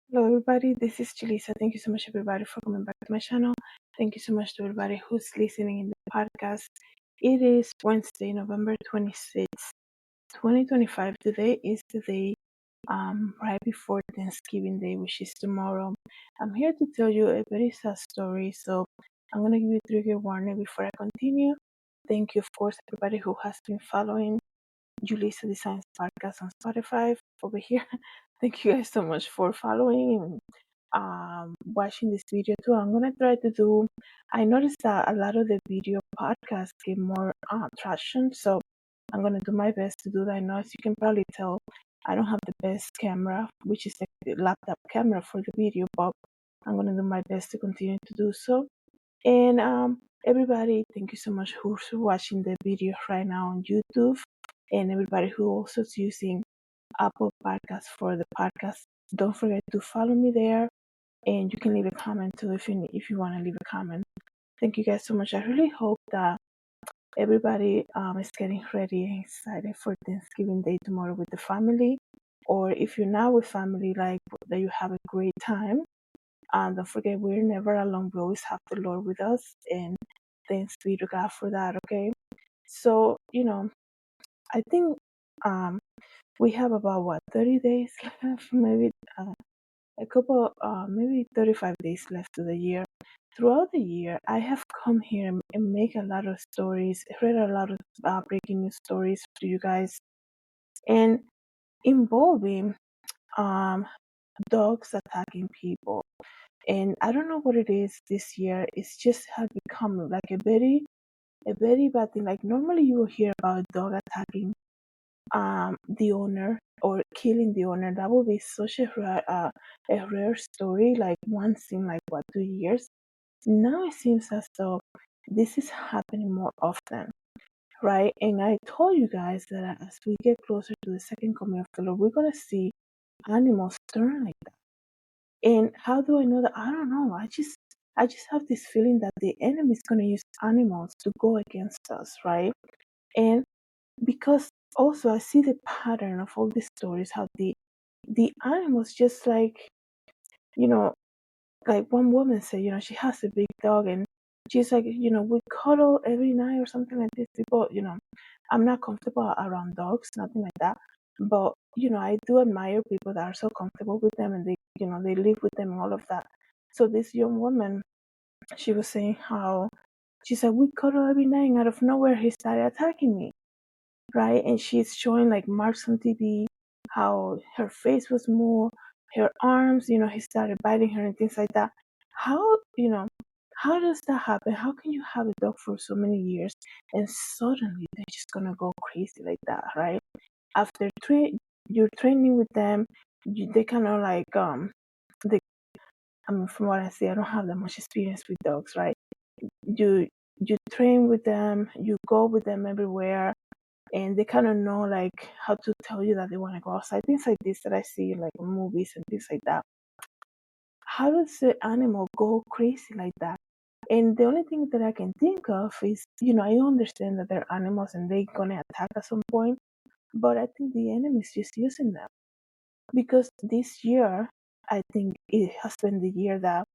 Hello, everybody. This is Julissa. Thank you so much, everybody, for coming back to my channel. Thank you so much to everybody who's listening in the podcast. It is Wednesday, November 26th, 2025. Today is the day right before Thanksgiving Day, which is tomorrow. I'm here to tell you a very sad story, so I'm going to give you a trigger warning before I continue. Thank you, of course, everybody who has been following JulissaDesigns podcast on Spotify over here. Thank you guys so much for following and watching this video too. I'm gonna try to do. I noticed that a lot of the video podcasts get more traction, so I'm gonna do my best to do that. Now, as you can probably tell, I don't have the best camera, which is the laptop camera for the video, but I'm gonna do my best to continue to do so. And everybody, thank you so much who's watching the video right now on YouTube, and everybody who also is using Apple Podcasts for the podcast. Don't forget to follow me there, and you can leave a comment too if you want to leave a comment. Thank you guys so much. I really hope that everybody is getting ready and excited for Thanksgiving Day tomorrow with the family, or if you're not with family, like that you have a great time. Don't forget, we're never alone. We always have the Lord with us, and thanks be to God for that. Okay, so I think we have about what 30 days left, maybe a couple, maybe 35 days left to the year. Throughout the year, I have come here and make a lot of stories, read a lot of breaking news stories to you guys, and involving um dogs attacking people. And I don't know what it is this year. It's just had become like a very bad thing. Like normally you will hear about a dog attacking the owner or killing the owner. That would be such a rare story, like once in like what 2 years. Now it seems as though this is happening more often, right? And I told you guys that as we get closer to the second coming of the Lord, we're gonna see animals turn like that. And how do I know that? I don't know. I just have this feeling that the enemy is gonna use animals to go against us, right? And because also I see the pattern of all these stories, how the animals just you know like one woman said, she has a big dog, and she's like, we cuddle every night or something like this. People, I'm not comfortable around dogs, nothing like that. But I do admire people that are so comfortable with them, and they live with them and all of that. So this young woman, she was saying how she said we cuddle every night, and out of nowhere he started attacking me, right? And she's showing like marks on TV, how her face was moved, her arms, he started biting her and things like that. How, how does that happen? How can you have a dog for so many years and suddenly they're just gonna go crazy like that, right? After you're training with them, they kind of like they. I mean, from what I see, I don't have that much experience with dogs, right? You train with them, you go with them everywhere, and they kind of know like how to tell you that they want to go outside, things like this that I see in like movies and things like that. How does the animal go crazy like that? And the only thing that I can think of is, I understand that they're animals and they're gonna attack at some point, but I think the enemy is just using them because this year I think it has been the year that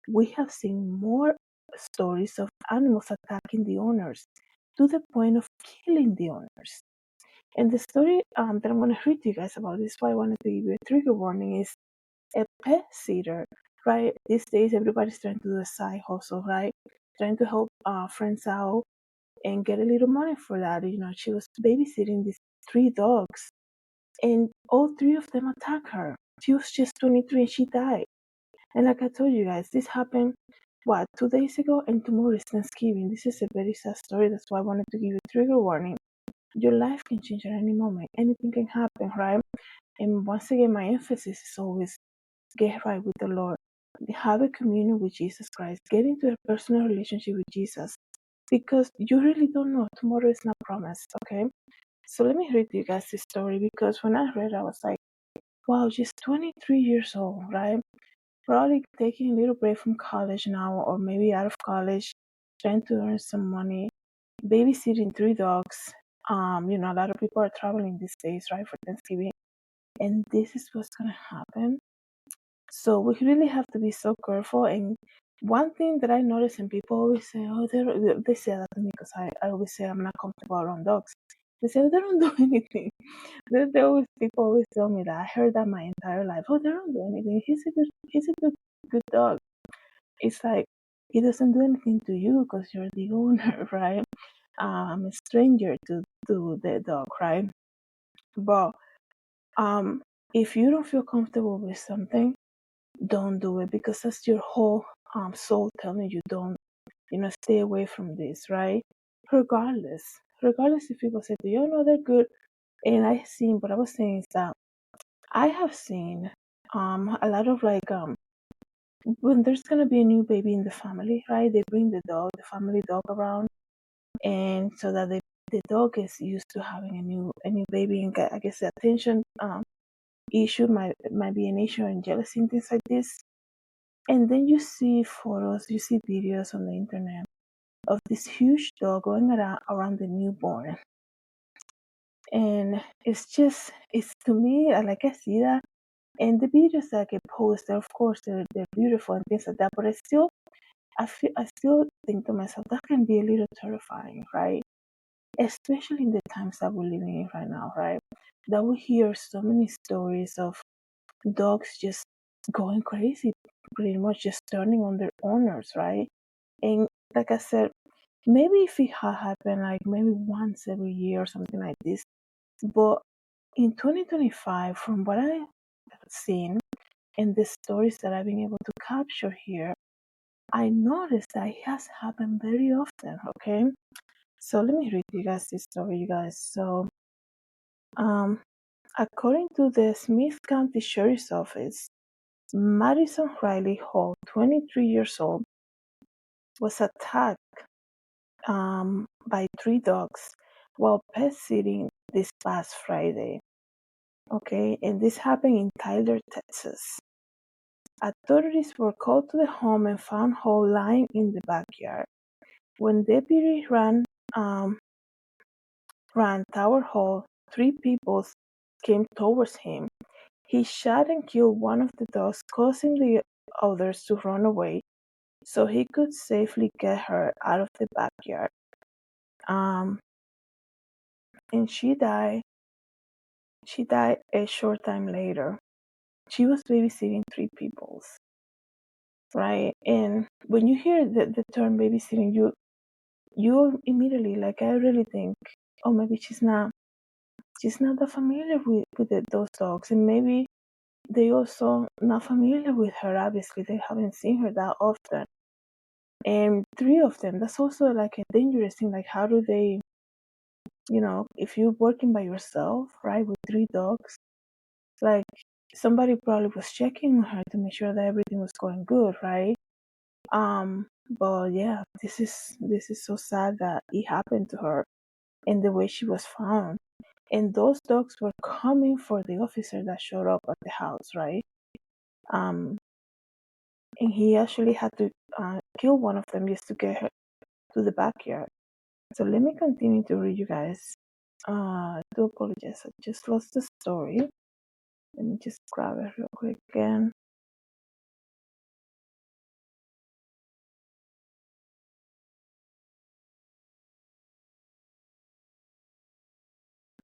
we have seen more stories of animals attacking the owners to the point of killing the owners. And the story that I'm going to read to you guys about, this is why I wanted to give you a trigger warning, is a pet sitter, right? These days, everybody's trying to do a side hustle, right? Trying to help friends out and get a little money for that. She was babysitting these three dogs, and all three of them attacked her. She was just 23 and she died. And like I told you guys, this happened, what, 2 days ago? And tomorrow is Thanksgiving. This is a very sad story. That's why I wanted to give you a trigger warning. Your life can change at any moment. Anything can happen, right? And once again, my emphasis is always get right with the Lord. Have a communion with Jesus Christ. Get into a personal relationship with Jesus. Because you really don't know. Tomorrow is not promised, okay? So let me read you guys this story, because when I read, I was like, wow, she's 23 years old, right? Probably taking a little break from college now, or maybe out of college, trying to earn some money, babysitting three dogs. A lot of people are traveling these days, right, for Thanksgiving, and this is what's gonna happen. So we really have to be so careful. And one thing that I notice, and people always say, oh, they say that to me because I always say I'm not comfortable around dogs. They say, oh, they don't do anything. People always tell me that. I heard that my entire life. Oh, they don't do anything. He's a good dog. It's like he doesn't do anything to you because you're the owner, right? I'm a stranger to the dog, right? But um, if you don't feel comfortable with something, don't do it because that's your whole soul telling you don't, stay away from this, right? Regardless, regardless if people say to you, oh no, they're good. And I seen what I was saying is that I have seen a lot of like when there's gonna be a new baby in the family, right? They bring the family dog around, and so that the dog is used to having a new baby, and I guess the attention issue might be an issue, and jealousy and things like this. And then you see photos, you see videos on the internet of this huge dog going around the newborn, and it's to me like I see that, and the videos that get posted, of course, they're beautiful and things like that, but I still think to myself that can be a little terrifying, right? Especially in the times that we're living in right now, right? That we hear so many stories of dogs just going crazy, pretty much just turning on their owners, right? And like I said, maybe if it had happened like maybe once every year or something like this, but in 2025, from what I've seen and the stories that I've been able to capture here, I noticed that it has happened very often, okay? So let me read you guys this story, you guys. So, um, according to the Smith County Sheriff's Office, Madison Riley Hall, 23 years old, was attacked by three dogs while pet sitting this past Friday. Okay, and this happened in Tyler, Texas. Authorities were called to the home and found Hall lying in the backyard. When deputies ran Tower Hall, three people came towards him. He shot and killed one of the dogs, causing the others to run away so he could safely get her out of the backyard. Um, and she died. She died a short time later. She was babysitting three peoples, right? And when you hear the term babysitting, you immediately like I really think, oh, maybe she's not that familiar with those dogs, and maybe they also not familiar with her. Obviously, they haven't seen her that often. And three of them, that's also like a dangerous thing. Like, how do they, if you're working by yourself, right, with three dogs, like somebody probably was checking on her to make sure that everything was going good, right? But yeah, this is so sad that it happened to her and the way she was found. And those dogs were coming for the officer that showed up at the house, right? Um, and he actually had to kill one of them just to get her to the backyard. So let me continue to read you guys. I do apologize. I just lost the story. Let me just grab it real quick again.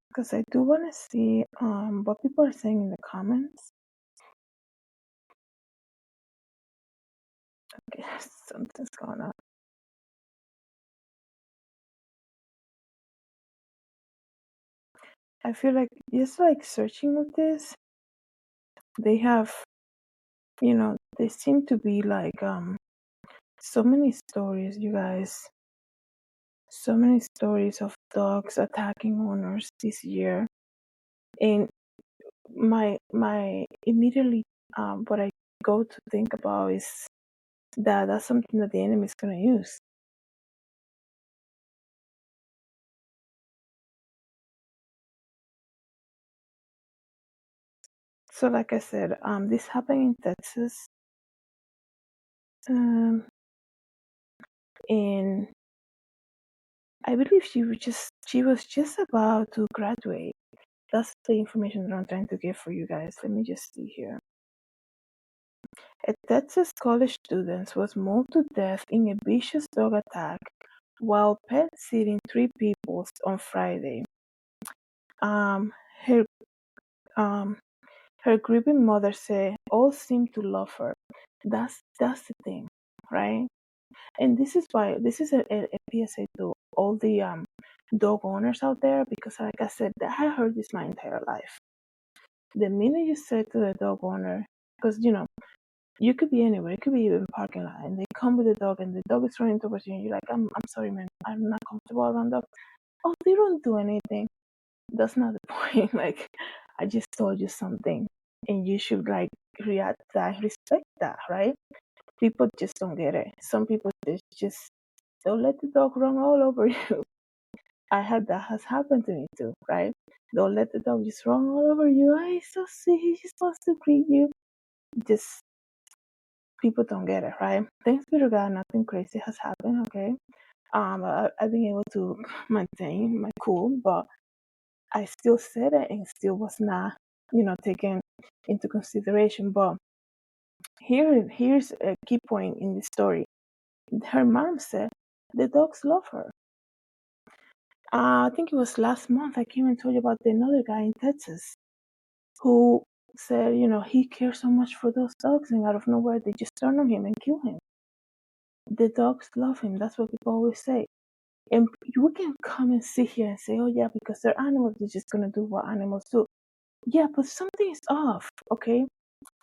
Because I do want to see what people are saying in the comments. Okay, something's going on. I feel like just like searching with this, they have, they seem to be like so many stories, you guys. So many stories of dogs attacking owners this year, and my immediately what I go to think about is that that's something that the enemy is gonna use. So, like I said, this happened in Texas, and I believe she was just about to graduate. That's the information that I'm trying to get for you guys. Let me just see here. A Texas college student was mauled to death in a vicious dog attack while pet sitting three people on Friday. Um, her um, her grieving mother said all seemed to love her. That's the thing, right? And this is why this is a PSA to all the dog owners out there, because like I said, I heard this my entire life. The minute you say to the dog owner, because you could be anywhere, it could be even parking lot, and they come with the dog, and the dog is running towards you, and you're like, I'm sorry, man, I'm not comfortable around dogs. Oh, they don't do anything. That's not the point. Like, I just told you something, and you should like react to that, respect that, right? People just don't get it. Some people just don't let the dog run all over you. I had that has happened to me too, right? Don't let the dog just run all over you. Oh, he's so sweet. He just wants to greet you. Just people don't get it, right? Thanks be to God, nothing crazy has happened. Okay, I've been able to maintain my cool, but I still said it and still was not, taken into consideration. But here's a key point in the story. Her mom said the dogs love her. I think it was last month I came and told you about another guy in Texas who said, he cares so much for those dogs, and out of nowhere they just turn on him and kill him. The dogs love him. That's what people always say. And we can come and sit here and say, oh yeah, because they're animals, they're just gonna do what animals do. Yeah, but something is off, okay?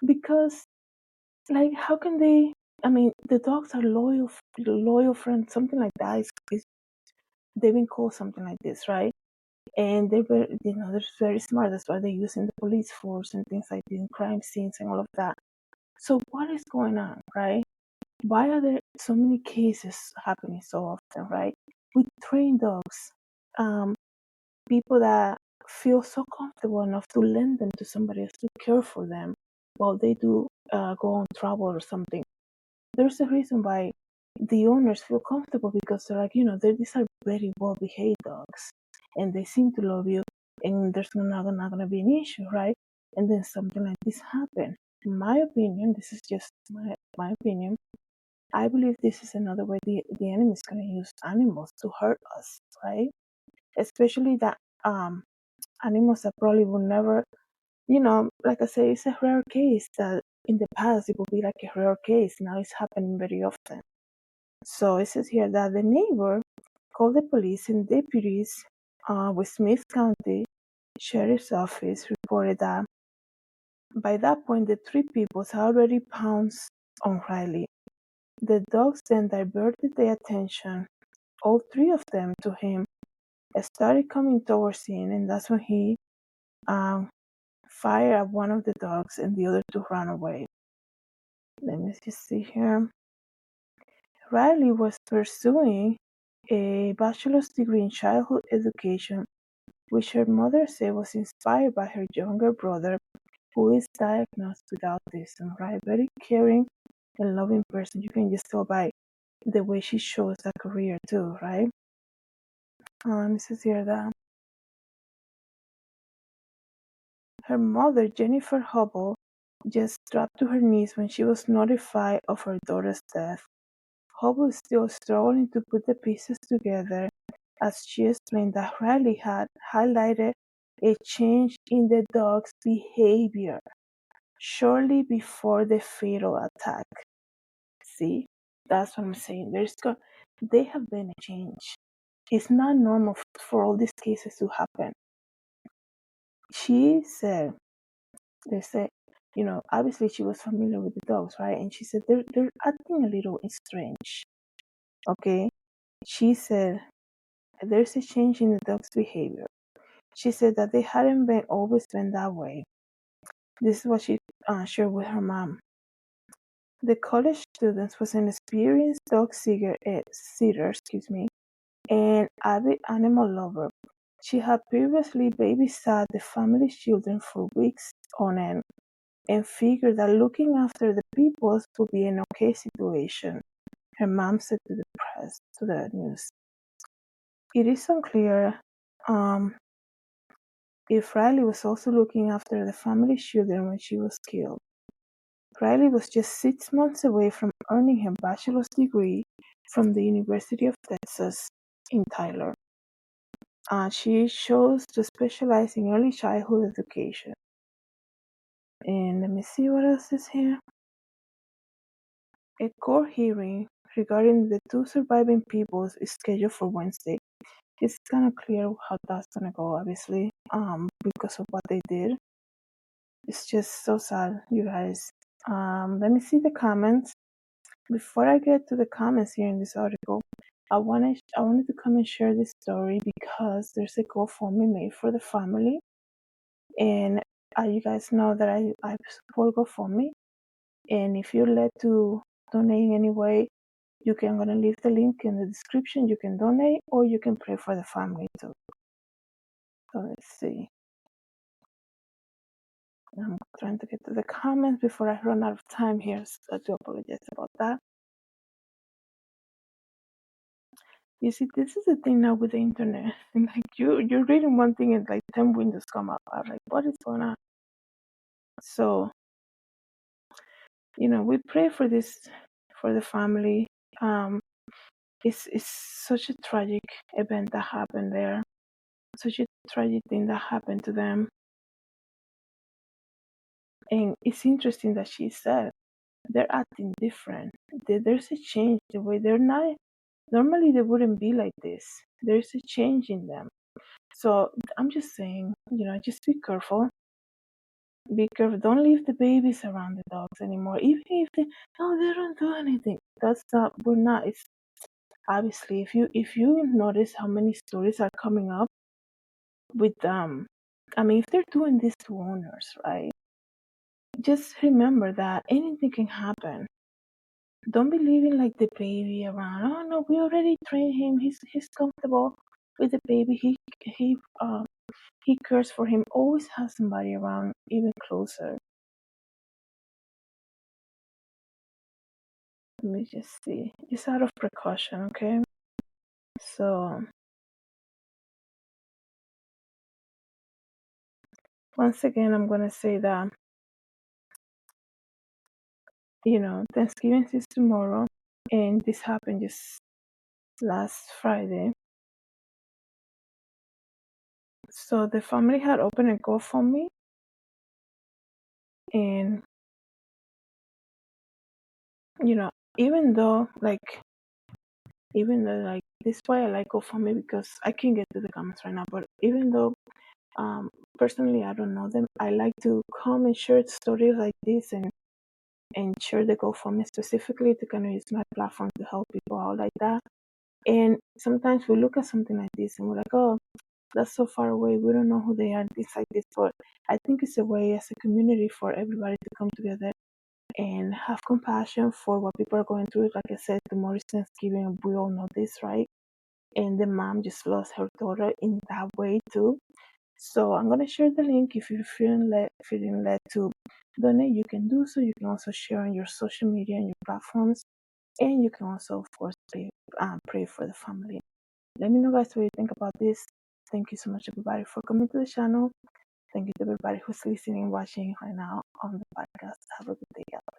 Because like, how can they? I mean, the dogs are loyal friends, something like that. They've been called something like this, right? And they're very smart. That's why they're using the police force and things like this, in crime scenes and all of that. So what is going on, right? Why are there so many cases happening so often, right? With trained dogs, um, people that feel so comfortable enough to lend them to somebody else to care for them while they do go on travel or something. There's a reason why the owners feel comfortable, because they're like, these are very well behaved dogs and they seem to love you, and there's not gonna be an issue, right? And then something like this happen. In my opinion, this is just my opinion. I believe this is another way the enemy is gonna use animals to hurt us, right? Especially that animals that probably will never, like I say, it's a rare case that in the past it would be like a rare case. Now it's happening very often. So it says here that the neighbor called the police, and deputies with Smith County Sheriff's Office reported that by that point the three people had already pounced on Riley. The dogs then diverted their attention, all three of them, to him, started coming towards him, and that's when he um, fired at one of the dogs and the other two ran away. Let me just see here. Riley was pursuing a bachelor's degree in childhood education, which her mother said was inspired by her younger brother, who is diagnosed with autism, right? Very caring and loving person. You can just tell by the way she shows that career too, right? It says here that her mother, Jennifer Hubble, just dropped to her knees when she was notified of her daughter's death. Hubble is still struggling to put the pieces together, as she explained that Riley had highlighted a change in the dog's behavior shortly before the fatal attack. See, that's what I'm saying. They have been a change. It's not normal for all these cases to happen. She said, they said, obviously she was familiar with the dogs, right? And she said they're acting a little strange. Okay. She said there's a change in the dog's behavior. She said that they hadn't always been that way. This is what she shared with her mom. The college student was an experienced dog sitter, and avid animal lover. She had previously babysat the family's children for weeks on end, and figured that looking after the peoples would be an okay situation, her mom said to the press, to the news. It is unclear if Riley was also looking after the family's children when she was killed. Riley was just 6 months away from earning her bachelor's degree from the University of Texas in Tyler. She chose to specialize in early childhood education. And let me see what else is here. A court hearing regarding the two surviving peoples is scheduled for Wednesday. It's kind of clear how that's gonna go, obviously, because of what they did. It's just so sad, you guys. Let me see the comments. Before I get to the comments here in this article, I wanted to come and share this story because there's a GoFundMe made for the family, and you guys know that I support GoFundMe, and if you're led to donate in any way, I'm gonna leave the link in the description. You can donate or you can pray for the family too. So let's see. I'm trying to get to the comments before I run out of time here, so I do apologize about that. You see, this is the thing now with the internet. Like you're reading one thing and like 10 windows come up. I'm like, what is going on? So, we pray for this, for the family. It's such a tragic event that happened there. Such a tragic thing that happened to them. And it's interesting that she said they're acting different. There's a change the way they're not. Normally they wouldn't be like this. There's a change in them. So I'm just saying, just be careful. Be careful. Don't leave the babies around the dogs anymore. Even if they don't do anything. That's not. We're not. It's obviously if you notice how many stories are coming up with I mean, if they're doing this to owners, right? Just remember that anything can happen. Don't be leaving like the baby around. Oh no, we already trained him. He's comfortable with the baby. He cares for him. Always have somebody around, even closer. Let me just see. Just out of precaution, okay? So once again, I'm gonna say that Thanksgiving is tomorrow, and this happened just last Friday. So the family had opened a GoFundMe, and even though like this is why I like GoFundMe, because I can get to the comments right now. But even though personally I don't know them, I like to come and share stories like this and share the GoFundMe specifically to kind of use my platform to help people out like that. And sometimes we look at something like this and we're like, oh, that's so far away. We don't know who they are, things like this. But I think it's a way as a community for everybody to come together and have compassion for what people are going through. Like I said, tomorrow is Thanksgiving. We all know this, right? And the mom just lost her daughter in that way too. So I'm gonna share the link. If you're feeling led to donate, you can do so. You can also share on your social media and your platforms, and you can also, of course, pray for the family. Let me know, guys, what you think about this. Thank you so much, everybody, for coming to the channel. Thank you to everybody who's listening, watching right now on the podcast. Have a good day, guys.